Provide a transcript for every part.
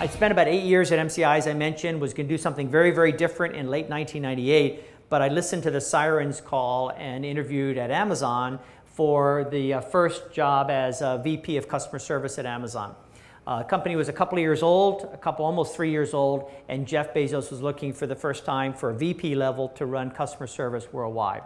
I spent about 8 years at MCI, as I mentioned, was going to do something very, very different in late 1998, but I listened to the Sirens call and interviewed at Amazon for the first job as a VP of customer service at Amazon. The company was a couple of years old, almost 3 years old, and Jeff Bezos was looking for the first time for a VP level to run customer service worldwide.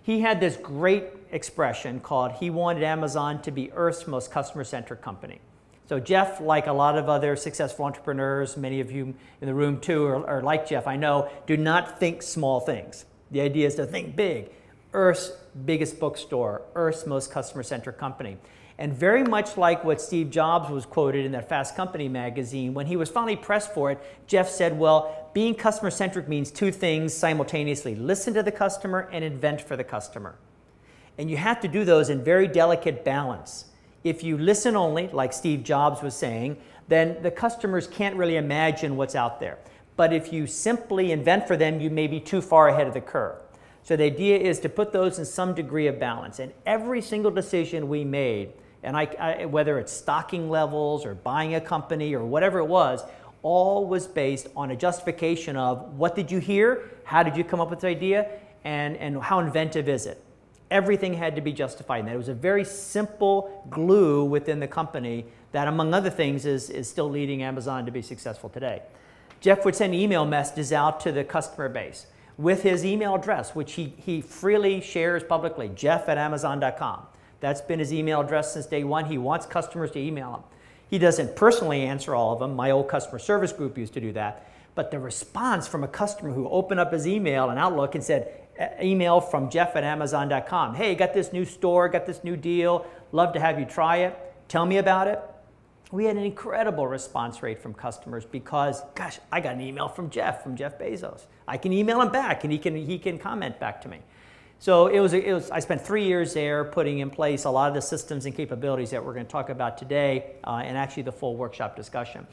He had this great expression called, he wanted Amazon to be Earth's most customer-centric company. So Jeff, like a lot of other successful entrepreneurs, many of you in the room too are like Jeff, I know, do not think small things. The idea is to think big. Earth's biggest bookstore, Earth's most customer-centric company. And very much like what Steve Jobs was quoted in that Fast Company magazine, when he was finally pressed for it, Jeff said, well, being customer-centric means two things simultaneously. Listen to the customer and invent for the customer. And you have to do those in very delicate balance. If you listen only, like Steve Jobs was saying, then the customers can't really imagine what's out there. But if you simply invent for them, you may be too far ahead of the curve. So the idea is to put those in some degree of balance. And every single decision we made, and whether it's stocking levels or buying a company or whatever it was, all was based on a justification of what did you hear, how did you come up with the idea, and how inventive is it. Everything had to be justified in that. It was a very simple glue within the company that, among other things, is still leading Amazon to be successful today. Jeff would send email messages out to the customer base with his email address, which he freely shares publicly, jeff@amazon.com. That's been his email address since day one. He wants customers to email him. He doesn't personally answer all of them. My old customer service group used to do that. But the response from a customer who opened up his email in Outlook and said, email from jeff@amazon.com. Hey, got this new store, got this new deal, love to have you try it, tell me about it. We had an incredible response rate from customers because, gosh, I got an email from Jeff Bezos. I can email him back and he can comment back to me. So I spent 3 years there putting in place a lot of the systems and capabilities that we're going to talk about today and actually the full workshop discussion.